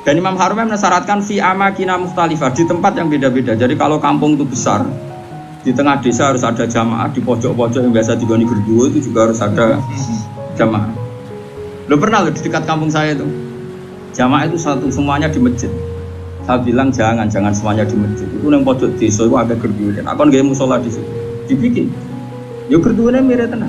Dan Imam Harumai mensyaratkan fi amakina mukhtalifah, di tempat yang beda-beda. Jadi kalau kampung itu besar, di tengah desa harus ada jamaah, di pojok-pojok yang biasa digoni gerduwo itu juga harus ada jamaah. Lo pernah lo di dekat kampung saya itu, jamaah itu satu semuanya di masjid. Saya bilang jangan semuanya di masjid. Itu yang pojok desa itu ada gerduwo. Aku nggak mau sholat di situ, dibikin. Yo gerduwonya mirip tenang.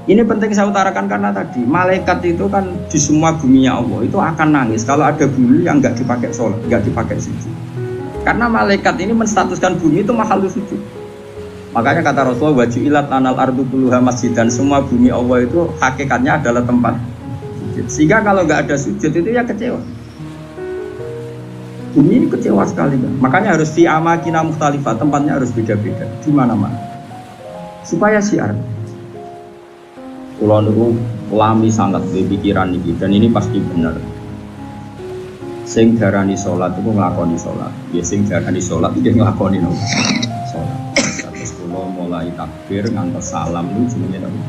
Ini penting saya utarakan karena tadi malaikat itu kan di semua buminya Allah itu akan nangis kalau ada bumi yang nggak dipakai sholat, nggak dipakai sujud. Karena malaikat ini menstatuskan bumi itu makhluk sujud. Makanya kata Rasulullah waju'ilat lanal ardu kulluha masjidan, semua bumi Allah itu hakikatnya adalah tempat sujud. Sehingga kalau nggak ada sujud itu ya kecewa. Bumi ini kecewa sekali kan. Makanya harus fi amakina mukhtalifah, tempatnya harus beda-beda di mana-mana. Supaya syiar. Kulo niku lami sangat di pikiran iki dan ini pasti benar. Sing darani salat iku nglakoni salat. Ya sing darani salat iki nglakoni nopo? Salat. Terus kulo mulai takbir ngantos salam niku jenenge nopo?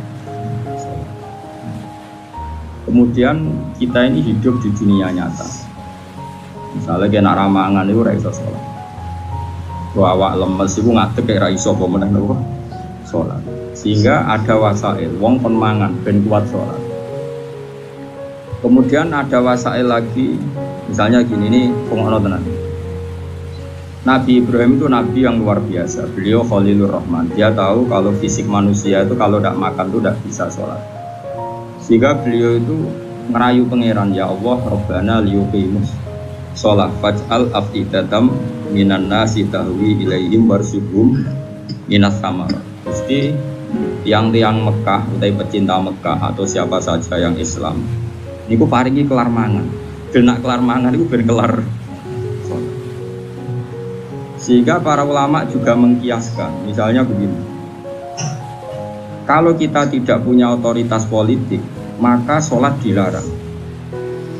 Salat. Kemudian kita ini hidup di dunia nyata. Misalnya kena ramangan itu ora iso salat. Awak lemes iku ngadeg ora iso apa meneh nopo? Salat. Sehingga ada wasail, wong kon mangan ben kuat sholat. Kemudian ada wasail lagi, misalnya gini, ini pengono tenan. Nabi Ibrahim itu nabi yang luar biasa. Beliau Khalilur Rahman. Dia tahu kalau fisik manusia itu kalau tidak makan itu tidak bisa sholat. Sehingga beliau itu ngerayu pangeran, ya Allah, Rabbana liyuqimus sholat faj'al afidatam minan nasi tahwi ilaihim warsyuhum minas samarat. Mesti tiang-tiang Mekah, utai pecinta Mekah atau siapa saja yang Islam niku paringi kelar mangan. Genak kelar mangan itu ben kelar. Sehingga para ulama juga mengkiaskan, misalnya begini. Kalau kita tidak punya otoritas politik, maka sholat dilarang.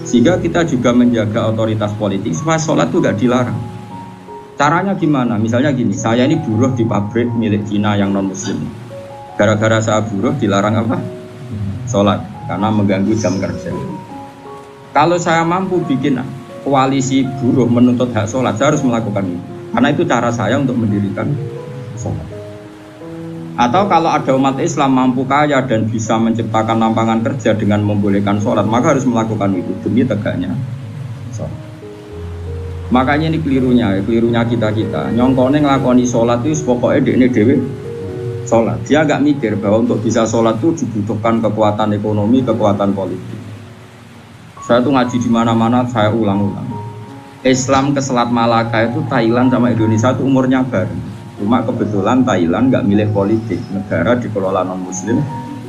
Sehingga kita juga menjaga otoritas politik supaya sholat itu gak dilarang. Caranya gimana? Misalnya gini, saya ini buruh di pabrik milik Cina yang non-muslim. Gara-gara saya buruh dilarang apa? Sholat, karena mengganggu jam kerja. Kalau saya mampu bikin koalisi buruh menuntut hak sholat, saya harus melakukan itu. Karena itu cara saya untuk mendirikan sholat. Atau kalau ada umat Islam mampu kaya dan bisa menciptakan lapangan kerja dengan membolehkan sholat, maka harus melakukan itu demi tegaknya sholat. Makanya ini kelirunya kita. Nyongkone ngelakoni sholat itu pokoknya dekne dhewe sholat. Dia agak mikir bahwa untuk bisa sholat itu dibutuhkan kekuatan ekonomi, kekuatan politik. Saya tuh ngaji di mana-mana, saya ulang-ulang. Islam ke Selat Malaka itu Thailand sama Indonesia itu umurnya bareng. Cuma kebetulan Thailand nggak milih politik, negara dikelola non-muslim.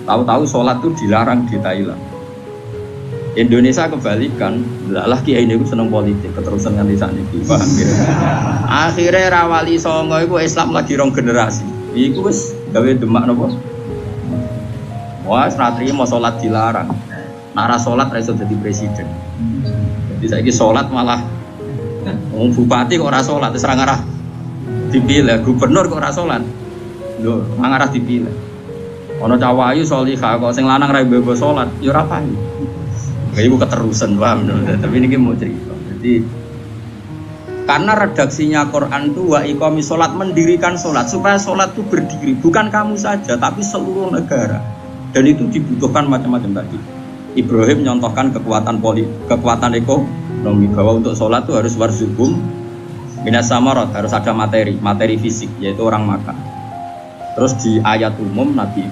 Tahu-tahu sholat itu dilarang di Thailand. Indonesia kebalikan, lah kiai ini seneng politik, keterusan nganti sakniki, paham ya? Akhirnya Rawali Songo itu Islam lagi rong generasi. Iku wis gawe demak napa? Wah, ratri mau sholat dilarang. Nara sholat ra iso dadi presiden. Jadi saiki sholat malah wong bupati kok ora sholat, wis ra ngarah dipilih, gubernur kok ora sholat. Lho, ngarah dipilih. Ana cawayu sholihah kok sing lanang ra mbebo sholat, ya ora payu. Ibu keterusan paham, tapi ini mau cerita. Jadi karena redaksinya Quran itu wa iqamis sholat, mendirikan sholat supaya sholat itu berdiri, bukan kamu saja tapi seluruh negara. Dan itu dibutuhkan macam-macam tadi. Ibrahim nyontohkan kekuatan politik, kekuatan ekonomi, bahwa untuk sholat itu harus warzuqhum minas samarat, harus ada materi fisik, yaitu orang makan. Terus di ayat umum Nabi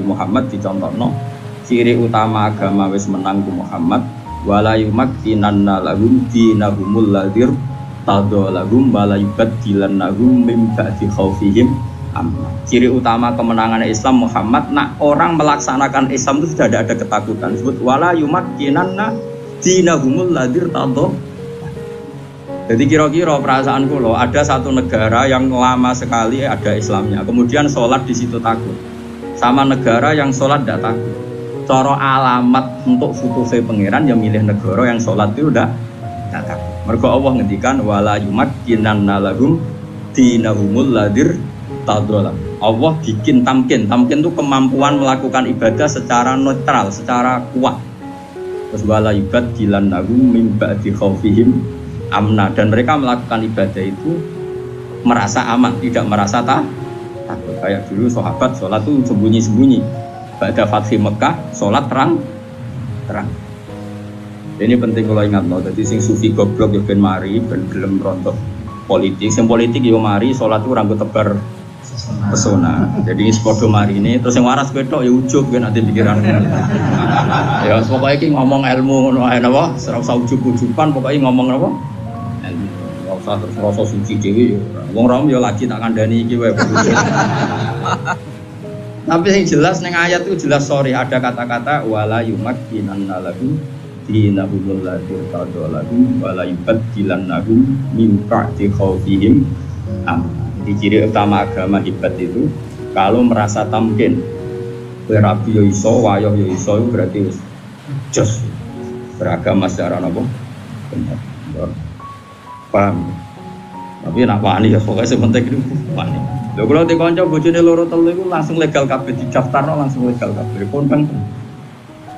Muhammad dicontohno ciri utama agama wis menang ku Muhammad wala yumakkinanna lahum dinahumul ladzir tadallahum wala yubaddilannahum min ba'di khaufihim amna. Ciri utama kemenangan Islam Muhammad, nak orang melaksanakan Islam itu sudah ada ketakutan. Disebut wala yumakkinanna dinahumul ladzir tadallahum. Jadi kira-kira perasaan kula ada satu negara yang lama sekali ada Islamnya, kemudian sholat di situ takut, sama negara yang sholat tidak takut. Cara alamat untuk futuhe pangeran yang milih negara yang sholat itu udah takut. Mergo Allah ngendikan wala yumakkinanna lahum dinahumul ladzir tadallahum. Allah bikin tamkin itu kemampuan melakukan ibadah secara netral, secara kuat. Terus wala yubaddilannahu min ba'di khaufihim amna, dan mereka melakukan ibadah itu merasa aman, tidak merasa takut. Kayak dulu sahabat sholat tuh sembunyi-sembunyi. Ba'da fathi Mekah sholat terang. Ini penting kalau ingat loh. Jadi sing sufi goblok ya ben mari, ben gelem rontok politik. Sing politik yo mari sholat tuh rambut tebar pesona. Jadi sepodo mari ini terus yang waras betok ya ujug kan nanti pikiran. Ya pokoknya iki ngomong ilmu ngono ae napa, ora usah ujug-ujugan, pokoknya ngomong napa? Ilmu. Ora usah terus rasa suci dhewe ya. Wong rom ya lagi tak kandhani iki wae. Tapi yang jelas ning ayat itu jelas sorry ada kata-kata wala yumakkinanna lahum dinahumul ladzi tadalahum wala yubaddilannahum min ba'di khaufihim am. Di ciri utama agama hebat itu kalau merasa tamkin berapi yo iso wayo yo iso berarti jos beragama secara apa benar paham. Tapi nak wani ya pokoknya sementing itu wani. Lho kalau di kanca bojone loro telu iku langsung legal kabeh didaftarno langsung legal kabeh pun kan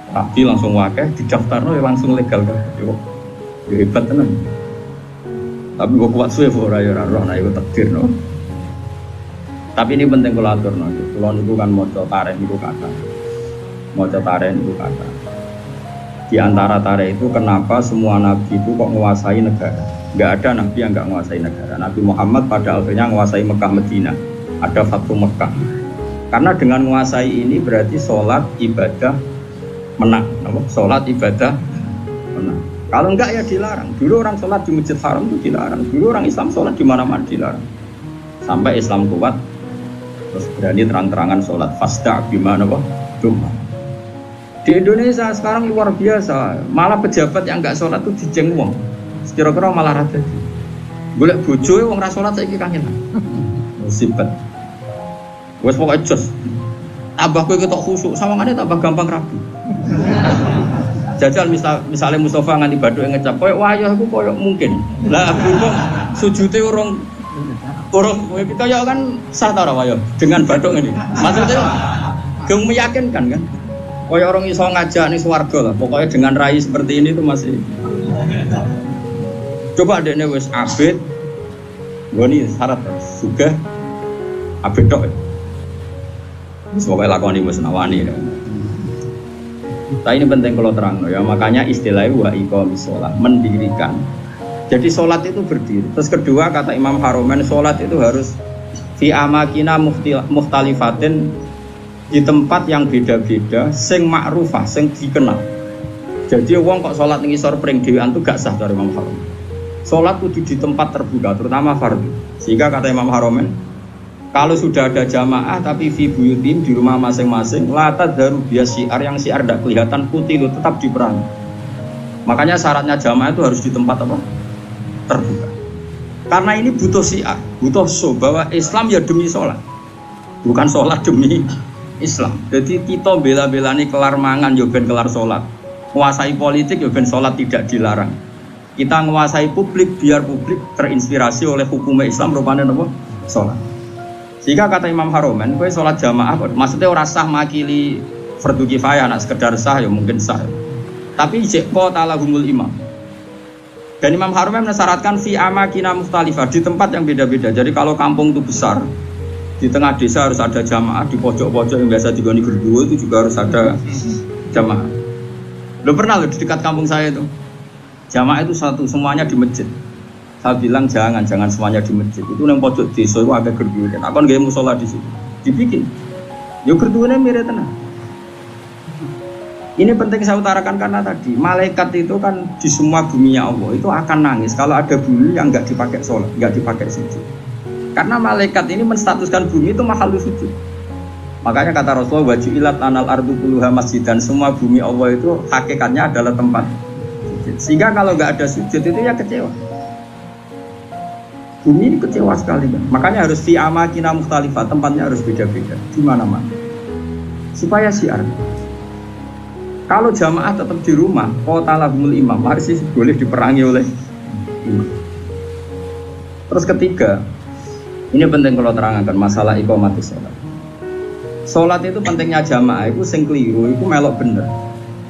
rapi langsung wakeh didaftarno ya langsung legal kabeh yo hebat tenan. Tapi kok kuat suwe ora ya ora ana iku takdir no. Tapi ini penting kalau atur nanti. Kalau itu kan moco taren itu kata, moco taren itu kata. Di antara taren itu kenapa semua nabi itu kok menguasai negara? Gak ada nabi yang gak menguasai negara. Nabi Muhammad pada akhirnya menguasai Mekah Medina. Ada Fathu Mekah. Karena dengan menguasai ini berarti sholat ibadah menang. Sholat ibadah menang. Kalau enggak ya dilarang. Dulu orang sholat di Masjid Haram itu dilarang. Dulu orang Islam sholat di mana-mana dilarang. Sampai Islam kuat. Terus berani terang-terangan sholat fasda gimana kok? Di Indonesia sekarang luar biasa, malah pejabat yang nggak sholat tuh dijeng wong. Kira-kira malah rada. Golek bojo wong ra sholat saiki kangen. Musibah. Wes pokoke jos. Tambah kowe ketok khusuk, sawangane tambah gampang rabi. Jajal misalnya Mustafa nganti baduk ngecap koyo wayah iku koyo mungkin. Lah berhubung sujude urung kaya kan sah ta ora wayo dengan bathuk ngene. Maksudnya geng meyakinkan kan. Kaya orang iso ngajak ning swarga lah. Pokoknya dengan rai seperti ini tuh masih. Coba dekne wis abid. Goni syarat sugih abid tok. Wis pokoke lakoni wis nawani. Tapi ini penting kalau terang ya. Makanya istilahnya wa iqamis shalah, mendirikan. Jadi sholat itu berdiri. Terus kedua kata Imam Haromen, sholat itu harus fi amakina mukhtalifatin, di tempat yang beda-beda, sing ma'rufah, sing dikenal. Jadi wong kok sholat ning isor pring dhewean itu gak sah dari Imam Haromen. Sholat kudu di tempat terbuka, terutama fardhu. Sehingga kata Imam Haromen, kalau sudah ada jamaah tapi fi buyutin di rumah masing-masing, la tadharu bias syiar, yang syiar tidak kelihatan putih itu tetap diperangi. Makanya syaratnya jamaah itu harus di tempat apa? Terbuka. Karena ini butuh syiar, butuh show bahwa Islam ya demi sholat, bukan sholat demi Islam. Jadi kita bela-belani kelar mangan ya ben kelar sholat, menguasai politik ya ben sholat tidak dilarang. Kita menguasai publik biar publik terinspirasi oleh hukum Islam rupanya apa? Sholat. Jika kata Imam Haromen, kowe sholat jamaah, maksudnya ora sah makili fardu kifayah, nak sekedar sah ya mungkin sah. Tapi jekpo talahumul imam. Dan Imam Haromen mensyaratkan fi amakina mukhtalifah, di tempat yang beda-beda. Jadi kalau kampung itu besar, di tengah desa harus ada jamaah, di pojok-pojok yang biasa digoni gerduwo itu juga harus ada jamaah. Lo pernah lo di dekat kampung saya itu, jamaah itu satu, semuanya di masjid. Saya bilang jangan semuanya di masjid. Itu yang pojok desa itu ada gerduwo. Aku kan gak musola di situ, dibikin. Yo gerduwonya mirip tenang. Ini penting saya utarakan karena tadi malaikat itu kan di semua buminya Allah itu akan nangis kalau ada bumi yang nggak dipakai sholat, nggak dipakai sujud. Karena malaikat ini menstatuskan bumi itu mahal sujud. Makanya kata Rasulullah wajilat anal ardu kulluha masjid, dan semua bumi Allah itu hakikatnya adalah tempat sujud. Sehingga kalau nggak ada sujud itu ya kecewa. Bumi ini kecewa sekali kan. Makanya harus fi amakina mukhtalifah, tempatnya harus beda-beda di mana-mana. Supaya syiar. Kalau jamaah tetap di rumah, kota lahumul imam, harus boleh diperangi oleh imam. Terus ketiga, ini penting kalau terangkan masalah iqamatus sholat. Sholat itu pentingnya jamaah, itu sing keliru, itu melok bener.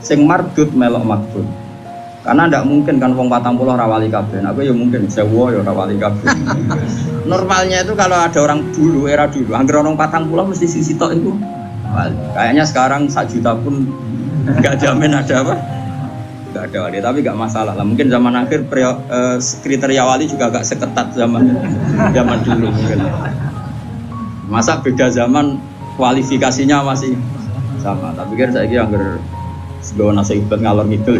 Sing mardut melok makbul. Karena ndak mungkin kan wong 40 ora wali kabeh. Aku ya mungkin 1000 ya ora wali kabeh. Normalnya itu kalau ada orang dulu, era dulu, angger orang 40 mesti sisi tok itu wali. Kayaknya sekarang 1 juta pun enggak jamin ada apa? Enggak ada wali, tapi enggak masalah lah. Mungkin zaman akhir kriteria wali juga agak seketat zaman dulu mungkin. Masa beda zaman kualifikasinya masih sama. Tapi kan saya kira angger sebawa nasi ibad ngalor ngidul.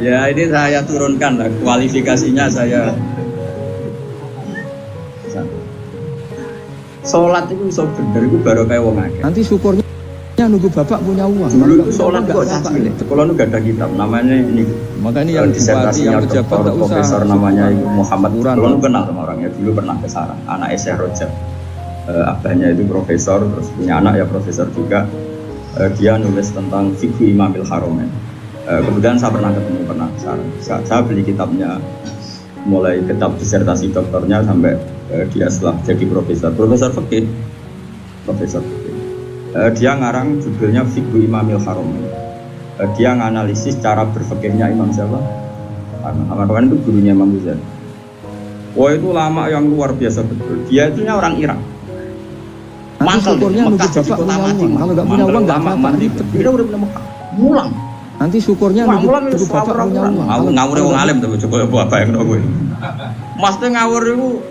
Ya ini saya turunkan lah kualifikasinya saya. Sholat itu bisa bener itu baru kayak wong akeh. Nanti syukurnya nunggu bapak punya uang. Dulu itu sholat kok caci. Kalau nu gak ada kitab namanya ini. Maka ini yang disertasinya dokter profesor namanya Muhammad. Kalau nu kenal sama orangnya dulu pernah ke Sarang. Anak Syekh Rojab. Abahnya itu profesor terus punya anak ya profesor juga. Dia nulis tentang fikih Imamil Haromen. Kemudian saya pernah ketemu saya beli kitabnya mulai kitab disertasi dokternya sampai dia setelah jadi profesor fikih. Dia ngarang judulnya fikih Imamil Haromen. Dia nganalisis cara berfikihnya Imam siapa? Haromen itu gurunya Imam Ghazali. Wah itu lama yang luar biasa betul. Dia itu orang Irak. Nanti syukurnya nunggu bapak punya uang. Kalau nggak punya uang nggak apa-apa. Dia udah punya Mekah. Mulang. Nanti syukurnya nunggu bapak punya uang. Ngawur wong alim tuh coba apa yang nunggu. Maksudnya ngawur itu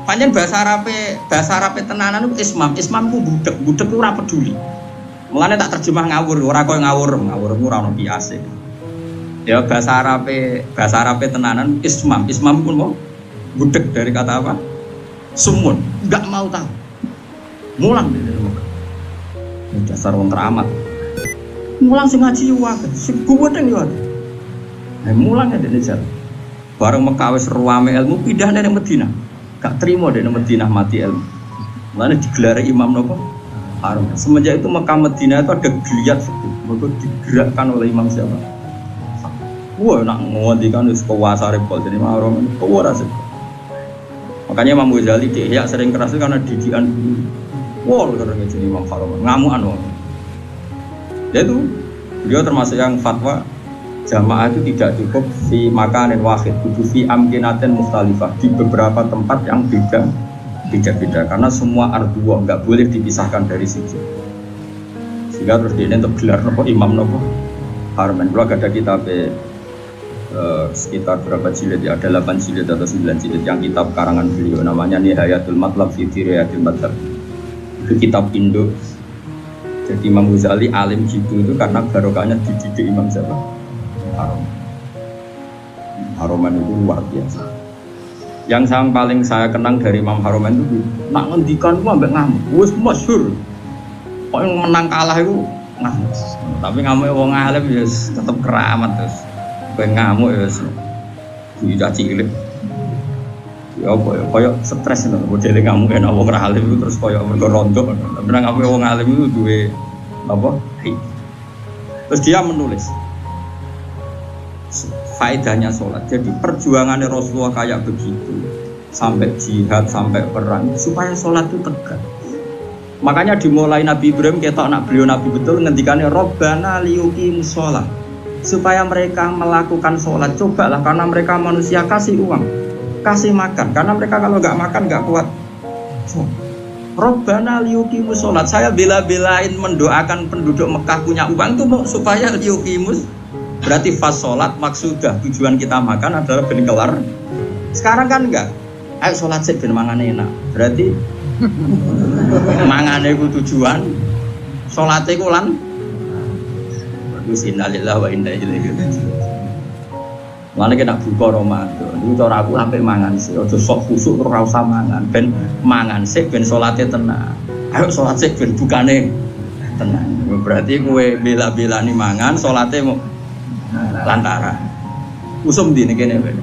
pancen bahasa Arabe tenanan itu ismam ku budek itu ora peduli. Mulane tak terjemah ngawur, ora koyo ngawur ku ora ono kiase. Ya bahasa Arabe tenanan ismam pun mau budek dari kata apa? Sumun, enggak mau tahu. Mulang di rumah. Dasar wong keramat. Mulang sing ngaji wae, sing gudeng yo. Mulang ya dene jar. Bareng Mekah wis ruame ilmu pindah dari Madinah. Gak terima dari Madinah mati ilmu. Mulane digelari imam napa? Harum. Semenjak itu Mekah Madinah itu ada geliat fikih. Mergo digerakkan oleh imam siapa? Wah, nak ngondikan wis kuwasa repot jadi harum. Ora sih. Makanya Imam Ghazali di Ihya sering keras itu karena didikan wah karena jadi Imam Haromen ngamuan wong. Ya itu beliau termasuk yang fatwa jamaah itu tidak cukup fi makanin wahid, kudu fi amkinatin mukhtalifah di beberapa tempat yang beda karena semua ardua nggak boleh dipisahkan dari situ. Sehingga terus dia untuk gelar nopo imam nopo Haromen. Kalau ada kitab sekitar berapa jilid ya, ada 8 jilid atau 9 jilid yang kitab karangan beliau namanya Nihayatul Matlab fi Dirayatil Madhab. Itu kitab Indo. Jadi Imam Ghazali alim gitu itu karena barokahnya dididik Imam siapa? Haromen itu luar biasa. Yang paling saya kenang dari Imam Haromen itu nak ngendikan itu ambek ngamuk. Wis masyhur. Kok yang menang kalah itu ngamuk. Tapi ngamuk wong alim ya tetap keramat terus. Kok ngamuk ya tidak cilik. Ya koyo stres lho, modele ngamuk enak wong alim itu terus koyo mergo rontok. Tapi ngamuk wong alim itu duwe apa? Terus dia menulis faedahnya sholat. Jadi perjuangannya Rasulullah kayak begitu sampai jihad, sampai perang supaya sholat itu tegak. Makanya dimulai Nabi Ibrahim ketok anak beliau Nabi betul ngendikannya Rabbana liyuqimus sholat supaya mereka melakukan sholat. Cobalah karena mereka manusia kasih uang, kasih makan karena mereka kalau nggak makan nggak kuat. Rabbana liyuqimus sholat. Saya bela-belain mendoakan penduduk Mekah punya uang itu supaya liyuqimus. Berarti fas sholat maksudah tujuan kita makan adalah ben kelar. Sekarang kan enggak. Ayo sholat sih ben mangane enak. Berarti mangane ku tujuan, sholatnya ku lan. Innalillahi wa inna ilaihi raji'un. Mulane kena buka Ramadan. Iku cara aku sampe mangan sih. Aja sok khusuk terus ora usah mangan. Ben mangan sih ben sholatnya tenang. Ayo sholat sih ben bukane tenang. Berarti kowe bela-belani mangan, sholatnya mau lantaran usum di ini kene ada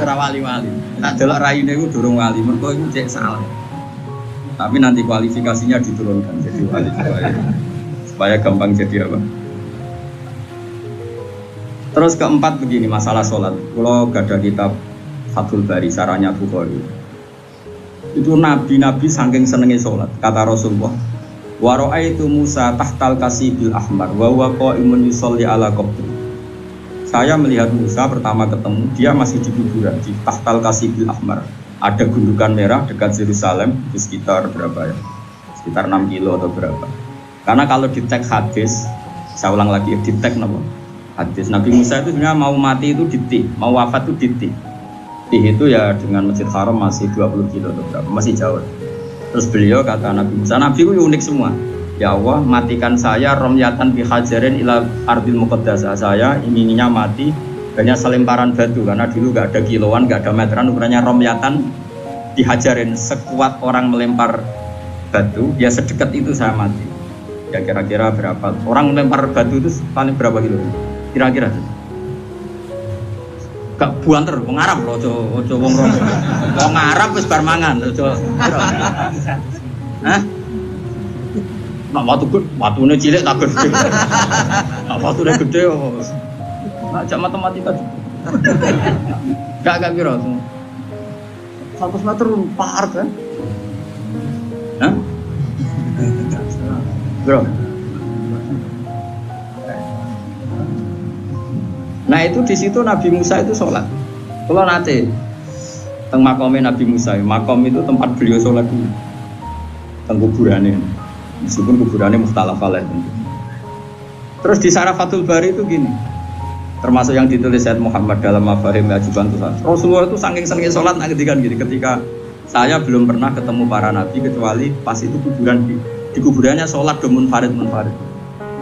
ora wali-wali tak delok raine iku durung wali mergo iku cek salah tapi nanti kualifikasinya diturunkan jadi wali supaya gampang jadi apa. Terus keempat begini masalah sholat. Kalau gak ada kitab Fathul Bari saranya Bukhari itu nabi-nabi saking senengnya sholat kata Rasulullah Wa ra'aitu Musa tahtal kasibil ahmar wa huwa qa'imun yusolli ala qabri. Saya melihat Musa pertama ketemu, dia masih di kuburan di tahtal kasibil ahmar. Ada gundukan merah dekat Yerusalem, itu sekitar berapa ya? Sekitar 6 kilo atau berapa. Karena kalau di teks hadis, saya ulang lagi, di teks apa? Hadis Nabi Musa itu sebenarnya mau mati itu di Tih, mau wafat itu di Tih. Tih itu ya dengan Masjid Haram masih 20 kilo atau berapa, masih jauh. Terus beliau kata Nabi Musa, Nabi itu unik semua. Ya Allah, matikan saya romyatan bihajarin ila ardil muqaddasah. Saya inginnya mati hanya selemparan batu karena dulu gak ada kiloan, gak ada meteran, ukurannya romyatan dihajarin, sekuat orang melempar batu, ya sedekat itu saya mati. Ya kira-kira berapa? Orang melempar batu itu paling berapa kilo? Kira-kira gak buanter, wong Arab loh, ojo wong Arab wis bar mangan, ojo. Hah? Nak watune cilik tak gede. Nak watune gede kok. Nak jak matematika juga. Gak piro. 100 meter par kan? Hah? Bro. Nah itu di situ Nabi Musa itu sholat. Kalau nanti teng makomnya Nabi Musa, makom itu tempat beliau sholat dulu. Teng kuburannya, meskipun kuburannya mukhtalaf alaih tentu. Terus di Syarafatul Bari itu gini, termasuk yang ditulis Sayyid Muhammad dalam Mafahim Ajuban Tuhan. Rasulullah itu saking senengnya sholat ngedikan gini, ketika saya belum pernah ketemu para nabi kecuali pas itu kuburan di kuburannya sholat do munfarid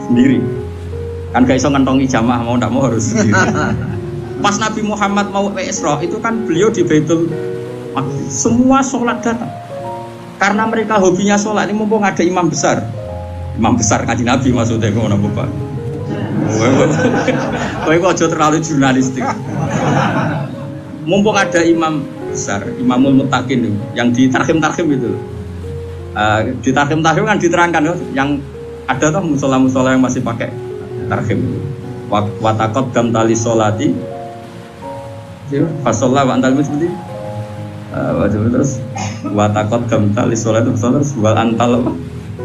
sendiri. Kan gak iso ngentongi jamaah mau ndak mau harus sendiri. Pas Nabi Muhammad mau Isra itu kan beliau di Baitul Maqdis. Semua sholat datang. Karena mereka hobinya sholat ini mumpung ada imam besar. Imam besar Kanjeng Nabi maksudnya ngono Bapak. Kowe kok aja terlalu jurnalistik. Mumpung ada imam besar, Imamul Muttaqin yang di tarhim-tarhim itu. Di tarhim-tarhim kan diterangkan yang ada tuh musola-musola yang masih pakai tarhim. Wa taqaddam tali sholati. Fasolla wa antal musbiti. Terus wa taqaddam tali sholati terus wal antal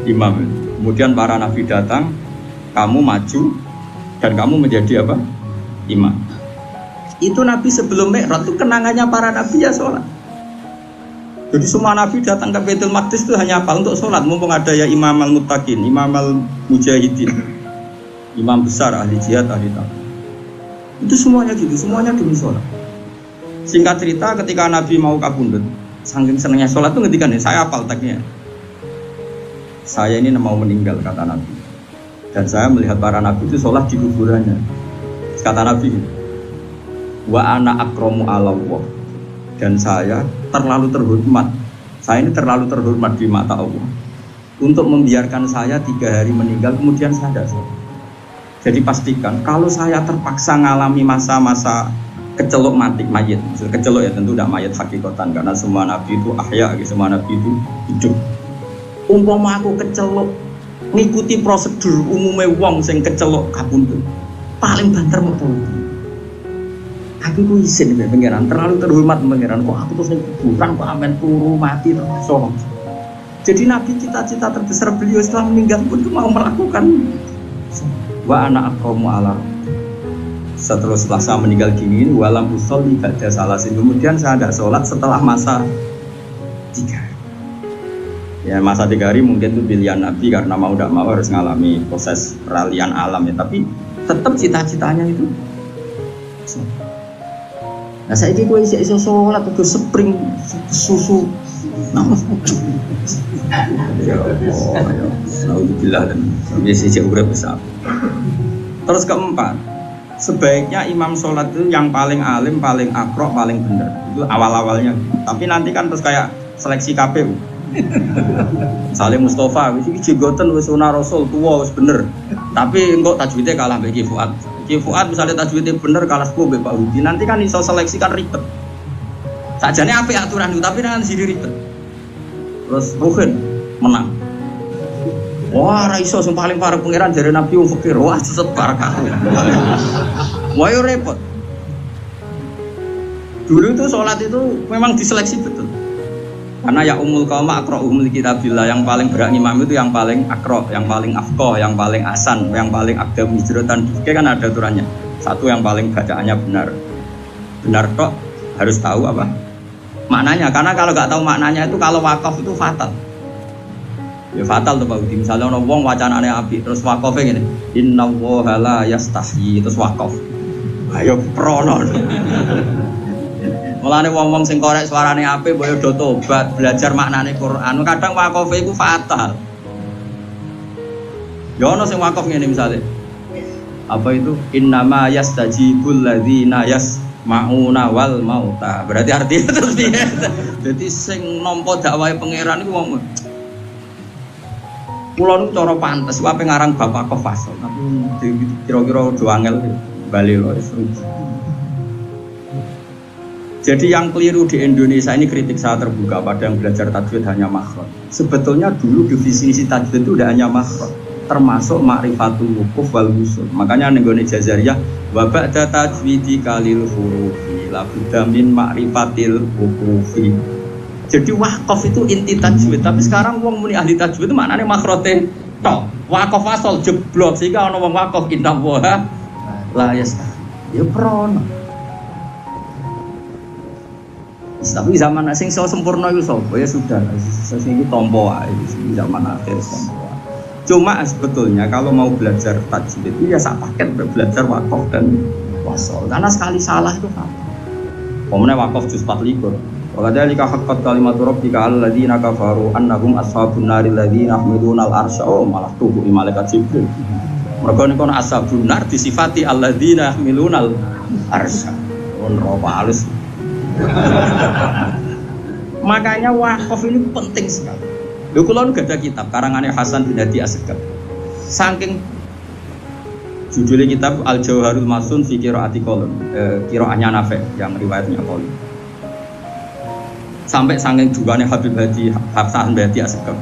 imam. Kemudian para nabi datang, kamu maju dan kamu menjadi apa? Imam. Itu Nabi sebelum Mi'raj itu kenangannya para nabi ya sholat. Jadi semua nabi datang ke Baitul Maqdis itu hanya apa? Untuk sholat. Mumpung ada ya Imam al-Muttaqin, Imam al-Mujahidin, imam besar, ahli jihad, ahli takwa. Itu semuanya gitu, semuanya demi sholat. Singkat cerita ketika Nabi mau kabundut, saking senangnya sholat itu ngetikan nih, saya hafal tagnya. Saya ini mau meninggal kata Nabi. Dan saya melihat para nabi itu sholat di kuburannya. Kata Nabi, wa ana akramu ala Allah. Dan saya terlalu terhormat. Saya ini terlalu terhormat di mata Allah untuk membiarkan saya 3 hari meninggal kemudian saya tidak sholat. Jadi pastikan kalau saya terpaksa ngalami masa-masa kecelok mati mayit, kecelok ya tentu tidak mayit hakikatan karena semua nabi itu ahya, semua nabi itu hidup. Umpama aku kecelok ngikuti prosedur umumnya wong sing kecelok kabundut paling banter metu. Aku ku izin mbek pangeran, terlalu terhormat pangeran kok aku terus ning kuburan kok amen turu mati terus sholat. Jadi nabi cita-cita terbesar beliau setelah meninggal pun itu mau melakukan wa ana aqramu ala. Setelah saya meninggal gini walam usolli ba'da salasin, kemudian saya tidak sholat setelah masa 3. Ya masa 3 hari mungkin itu pilihan Nabi karena mau tidak mau harus mengalami proses peralihan alam ya, tapi tetap cita-citanya itu. Nah saya ini gue iso sholat itu spring susu nama ya Allah ya alhamdulillah dan biasa sejak urip besar. Terus keempat, sebaiknya imam sholat itu yang paling alim, paling akro, paling benar. Itu awal-awalnya. Tapi nanti kan terus kayak seleksi KPU. Salim Mustafa, ini jenggoten wis sunah Rasul tua wis bener. Tapi engkau tajwidnya kalah mbek Ki Fuad. Ki Fuad misalnya tajwidnya bener kalah sepuluh mbek Pak Hudi. Nanti kan iso seleksi kan ribet. Sajane apik aturan itu tapi dengan sendiri ribet. Terus Ruhin menang. Wah, ra iso sing paling parah pangeran jare Nabi wong fakir. Wah, sebar kabeh. Wah, yo repot. Dulu itu sholat itu memang diseleksi betul. Karena ya umul qauma aqra'uhum li kitabillah, yang paling berak ngimam itu yang paling akro, yang paling afqah, yang paling asan, yang paling aqdam hijratan. Kan ada aturannya. Satu yang paling bacaannya benar. Benar tok harus tahu apa maknanya. Karena kalau nggak tahu maknanya itu kalau wakaf itu fatal. Ya fatal tuh Pak Udi. Misalnya orang wong wacanane apik terus wakafnya gini. Innallaha la yastahyi terus wakaf. Ayo prono. Mulane wong-wong sing korek suarane apik mbok do tobat, belajar maknane Quran. Kadang wakofe iku fatal. Ya ono sing wakaf ngene misale. Apa itu? Innama yastajibul ladzina yasma'una wal mauta. Berarti artinya terus piye? Dadi sing nampa dakwahe pangeran iku wong kula niku cara pantes wae ngarang bapak kofasol. Tapi kira-kira do angel bali lho wis rugi. Jadi yang keliru di Indonesia ini kritik saya terbuka pada yang belajar tajwid hanya makhraj. Sebetulnya dulu definisi tajwid itu tidak hanya makhraj, termasuk ma'rifatul wukuf wal wusul. Makanya nenggone Jazariyah wa ba'da tajwidi kalil hurufi la budda min ma'rifatil wukufi. Jadi wakaf itu inti tajwid, tapi sekarang wong muni ahli tajwid itu maknane makhraje tok. Wakaf asal jeblok sehingga ana wong wakaf inna wa la yastah. Ya prono. Tapi zaman sing so sempurna itu sapa ya sudah sing iki tampa wae zaman akhir semua. Cuma sebetulnya kalau mau belajar tajwid itu ya sak paket belajar wakaf dan wasol. Karena sekali salah itu fatal. Pemene wakaf juz 24. Wa kadzalika haqqat kalimatu rabbika 'alal ladzina kafaru annahum ashabun naril ladzina yahmiluna al-arsya malah tuhu malaikat Jibril. Mergo niku ana ashabun nar disifati alladzina yahmiluna al-arsya. Ono halus. Makanya wakaf ini penting sekali. Lho kula nu gada kitab karangane Hasan bin Hadi Asegaf. Saking judulnya kitab Al-Jauharul Masun fi Qiraati Qalun, qiraahnya Nafi yang riwayatnya Qalun. Sampai saking jugane Habib Hadi Hasan bin Hadi Asegaf.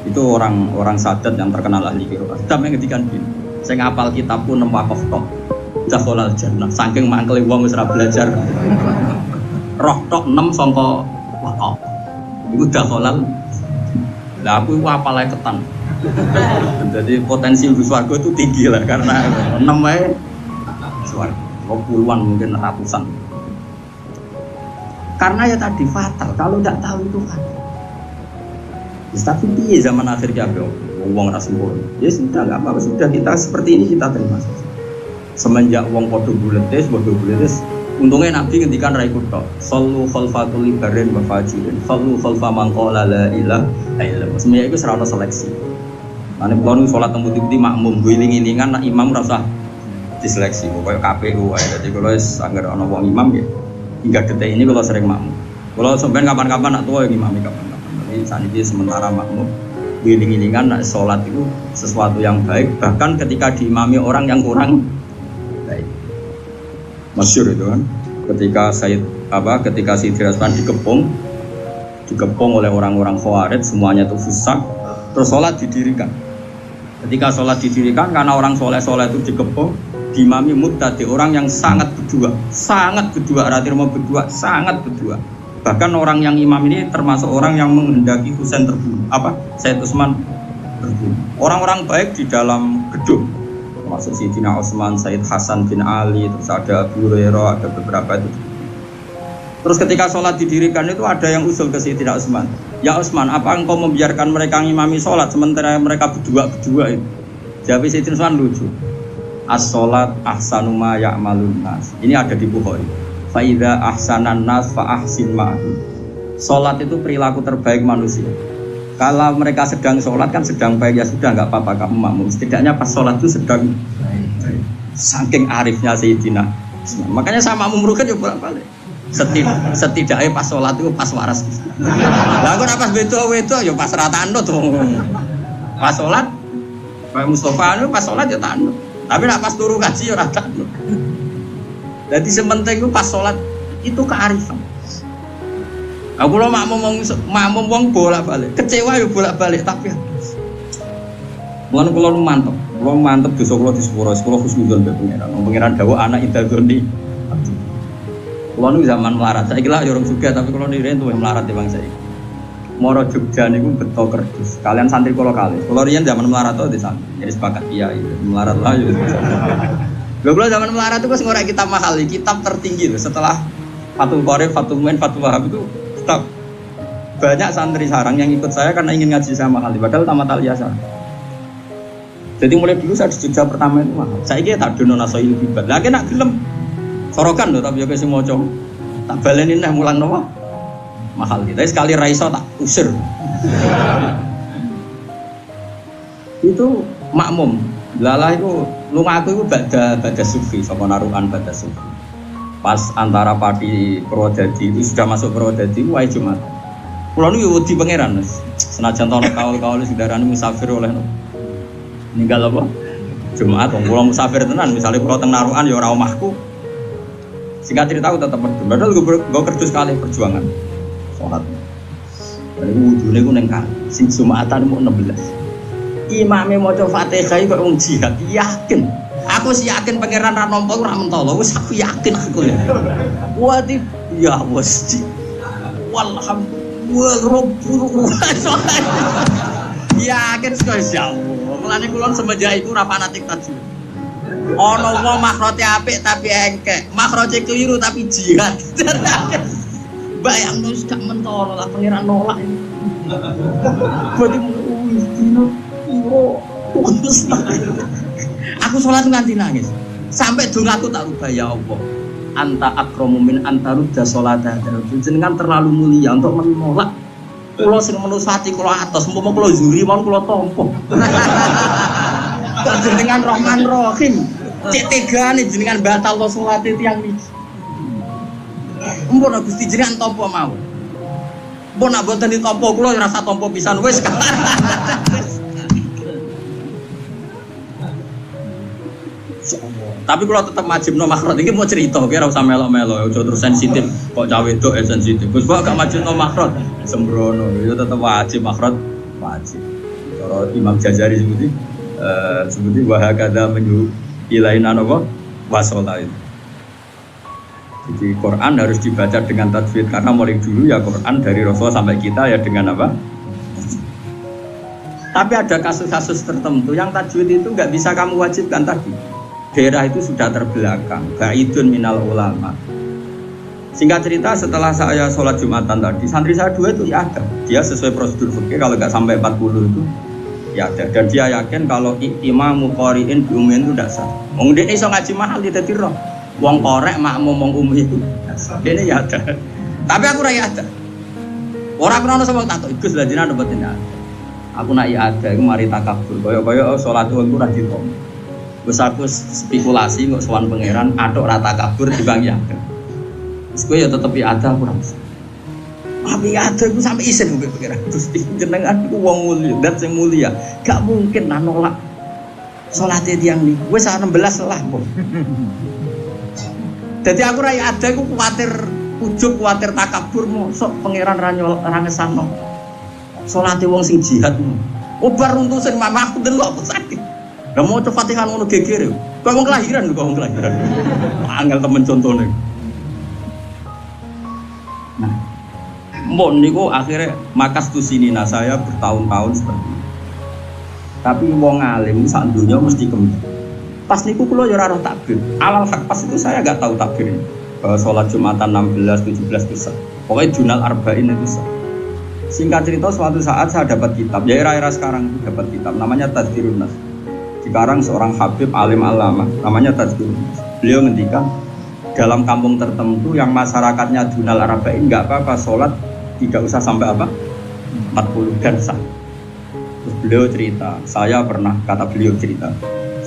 Itu orang Sadat yang terkenal ahli qiraah. Sampai ngedikan gini, saya ngapal kitab pun wakaf tok. Dakhalal jannah. Saking mangkele wong wis ora belajar. Roh tok 6 sangka wakaf. Iku dakhalal. Lah aku apal ae ketan. Jadi potensi mlebu swarga itu tinggi lah karena 6 ae swarga. Puluhan mungkin ratusan. Karena ya tadi fatal, kalau tidak tahu itu fatal. Tapi piye zaman akhir ki ape wong ra sempurna. Ya sudah enggak apa-apa, sudah kita seperti ini kita terima saja. Semenjak wong padha buletes, untungnya Nabi ngendikan ra ikut tok. Sallu khalfatul libarin wa fajirin. Sallu khalfa man qala la ilaha illallah. Semuanya itu serana seleksi. Ane kula nu salat teng putih makmum guling-gilingan nak imam ora usah diseleksi. Koyo KPU wae. Dadi kula wis anggar ana wong imam ya. Hingga detik ini kula sering makmum. Kula sampean kapan-kapan nak tuwa ngimami kapan-kapan. Tapi saniki sementara makmum guling-gilingan nak salat itu sesuatu yang baik bahkan ketika diimami orang yang kurang baik. Masyhur itu kan ketika Sayyid Rasman dikepung oleh orang-orang Khawarij semuanya itu fusak terus sholat didirikan. Ketika sholat didirikan karena orang soleh itu dikepung diimami muqtadi orang yang sangat berdua bahkan orang yang imam ini termasuk orang yang menghendaki Husain terbunuh Sayyid Utsman terbunuh. Orang-orang baik di dalam gedung termasuk Sayyidina Utsman, Sayyid Hasan bin Ali, terus ada Abu Hurairah, ada beberapa itu. Terus ketika sholat didirikan itu ada yang usul ke Sayyidina Utsman, ya Utsman, apa engkau membiarkan mereka ngimami sholat sementara mereka berdua itu? Jawab Sayyidina Utsman lucu, as-sholat ahsanu ma ya'malun nas. Ini ada di Bukhari. Fa idza ahsanan nas fa ahsin ma'hum. Sholat itu perilaku terbaik manusia. Kalau mereka sedang sholat kan sedang baik ya sudah nggak apa-apa kamu makmum. Setidaknya pas sholat itu sedang baik. Saking arifnya Sayyidina Utsman. Makanya sama makmum rugen ya bolak-balik. Setidaknya pas sholat itu pas waras. Lah kok pas beto ya pas rata anut tuh. Pas sholat Pak Mustafa itu pas sholat ya tanut. Tapi nak pas turu kaji ya rata anut. Jadi sementing itu pas sholat itu kearifan. Aku lo makmum wong bolak-balik, kecewa ya bolak-balik tapi mulane kula mantep dosa kula di sepuro husnudzon be pangeran dawuh anak idadzoni. Kula nu zaman melarat, saiki lah ya urung juga tapi kula nire tuwih melarat di bangsa iki. Moro Jogja niku beto kerdus. Kalian santri kula kalih. Kula riyen zaman melarat to di santri. Jadi sepakat kiai melarat lah yo. Lho kula zaman melarat itu wis ngorek kitab mahal, kitab tertinggi loh. Setelah Fathul Qorib, Fathul Muin, Fathul Wahab itu kitab. Banyak santri sarang yang ikut saya karena ingin ngaji sama mahal. Padahal tamat al-yasa. Jadi mulai dulu saya di Jogja pertama itu mahal. Saya kira tak dono nasoil bibat. Lagi nak gelem sorokan loh tapi ya kasih moco. Tak balenin dah mulang nopo mahal kita. Sekali raiso tak usir. Itu makmum. Lalah itu lungaku itu bada sufi sama naruhan bada sufi. Pas antara Pati Purwodadi itu sudah masuk Purwodadi wae Jumat. Kulo niku wedi pangeran. Senajan tono kaul-kaul sedarane musafir oleh ninggal apa? Jumat wong kula musafir tenan, misalnya kula teng narukan ya ora omahku. Singkat cerita aku tetep berdua. Padahal gue kerdus sekali perjuangan. Sholat. Dari wudune ku ning kali. Sing Jumatan mau 16. Imame maca Fatihah kok wong jihad. Yakin. Aku sih yakin pangeran ra nampa ora mentolo. Wis aku yakin aku. Wati ya wis. Walhamdulillah rabbul yakin sekali insyaallah. Mulane kula semenjak iku ora fanatik tajwid. Ana wong makrote apik tapi engkek, makrote keliru tapi jihad. Bayangno wis gak mentolo lah pangeran nolak. Berarti aku sholat nganti nangis. Sampai dongaku tak rubah ya Allah. Anta akramu min anta rudda sholata. Jenengan terlalu mulia untuk menolak. Kula sing menusati kula atos, umpama kula zuri mon kula tampa. Kok jenengan Rahman Rahim. Cek tegane jenengan batal to salate tiyang niki. Mumpun Gusti jenengan tampa mau. Mumpun nak boten ditampa kula ora rasa tampa pisan wis. Tapi kalau tetap majibno makhraj iki mau cerita kira usah melo-melo aja terus sensitif kok cawe wedok sensitif. Gus kok gak majibno makhraj sembrono ya tetap wajib makhraj wajib. Kalau Imam Jazari sebuti wahakadha menyu ilaina napa wasola itu. Jadi Quran harus dibaca dengan tajwid karena mulai dulu ya Quran dari Rasul sampai kita ya dengan apa? Tapi ada kasus-kasus tertentu yang tajwid itu nggak bisa kamu wajibkan tadi. Daerah itu sudah terbelakang, ba'idun minal ulama. Singkat cerita setelah saya sholat Jumatan tadi, santri saya 2 itu ya ada. Dia sesuai prosedur fikih kalau nggak sampai 40 itu ya ada. Dan dia yakin kalau imam muqari'in biumin itu tidak sah. Wong dene iso ngaji mahal di dadi roh. Wong korek makmum wong umum itu. Dene ya ada. Tapi aku ora ya ada. Ora krono sama tak Gus lha jenengan mboten ada. Aku nak ya ada iku mari takabur. Kaya salat wong ora ditom. Wes aku spekulasi kok sowan pangeran atok rata kabur dibang ya. Wis kowe ya tetep ada aku ora bisa. Tapi ada iku sampe isin kowe pangeran. Gusti jenengan iku wong mulia, dat sing mulia. Gak mungkin nolak salate tiyang niku. Wis 16 lah kok. Dadi aku ora ada iku kuwatir ujug, kuwatir takabur mosok pangeran ra ngesano. Salate wong sing jihad. Obar runtuh sing mamahku delok sakit. Gak mau coba Fatihah ngono geger. Kok wong kelahiran kok wong kelahiran. Angel temen contone. Nah, mbok niku akhirnya makas tu sini saya bertahun-tahun seperti itu. Tapi wong alim sak donya mesti kembali. Pas niku kula ya ora takbir. Alal hak pas itu saya enggak tahu takbir ini. Bahwa sholat Jumatan 16, 17 itu sah. Pokoknya Junal Arba'in itu sah. Singkat cerita suatu saat saya dapat kitab. Ya era-era sekarang dapat kitab namanya Tadhkirun Nas. Sekarang seorang Habib alim alama namanya Tadhkirun Nas. Beliau ngendikan dalam kampung tertentu yang masyarakatnya Junal Arba'in enggak apa-apa sholat tidak usah sampai apa 40 dan sah. Terus beliau cerita, saya pernah kata beliau cerita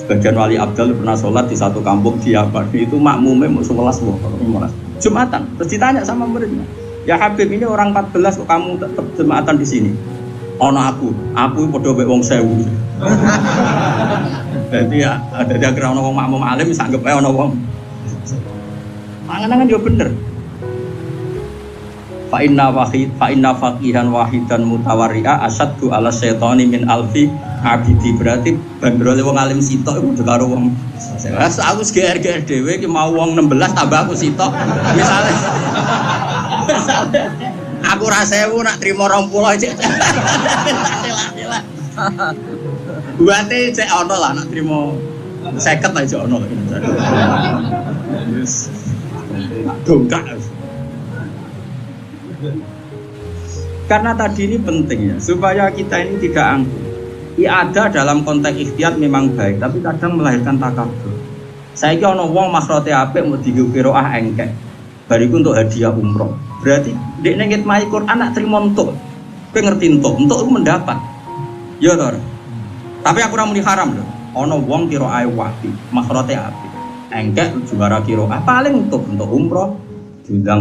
sebagian wali abdal pernah sholat di satu kampung di Abad itu makmumnya mau 11 Jumatan. Terus ditanya sama muridnya, ya Habib ini orang 14 kok kamu tetap Jumatan di sini? Ono aku podo mbek wong 1000. Jadi ya ada dia kira ono wong makmum alim sanggep ae ono wong. Angan-angan yo bener. Fa inna faqihan wahidan mutawarri'a asaddu ala syaitani min alfi abidi. Berarti bandrole wong alim sitok iku udah karo wong. Wes aku GR dhewe iki mau wong 16 tambah aku sitok. Misale Aku ra 1000 nak trimo 20 cek. Buate cek ono lah nak trimo 50 aja ono. Wis. Dongkak. Karena tadi ini penting ya, supaya kita ini tidak angkuh. I'adah dalam konteks ikhtiyat memang baik, tapi kadang melahirkan takabur. Saya kira ono wong makhrote apik mau digo qiraah engkek. Bariku untuk hadiah umroh. Berarti dek nengit mai Quran nak trimo entuk. Kowe ngerti entuk itu mendapat. Ya to. Tapi aku ora muni haram lho. Ono wong qiraah wapi, makhrote apik. Engkek juara qiraah paling untuk umroh diundang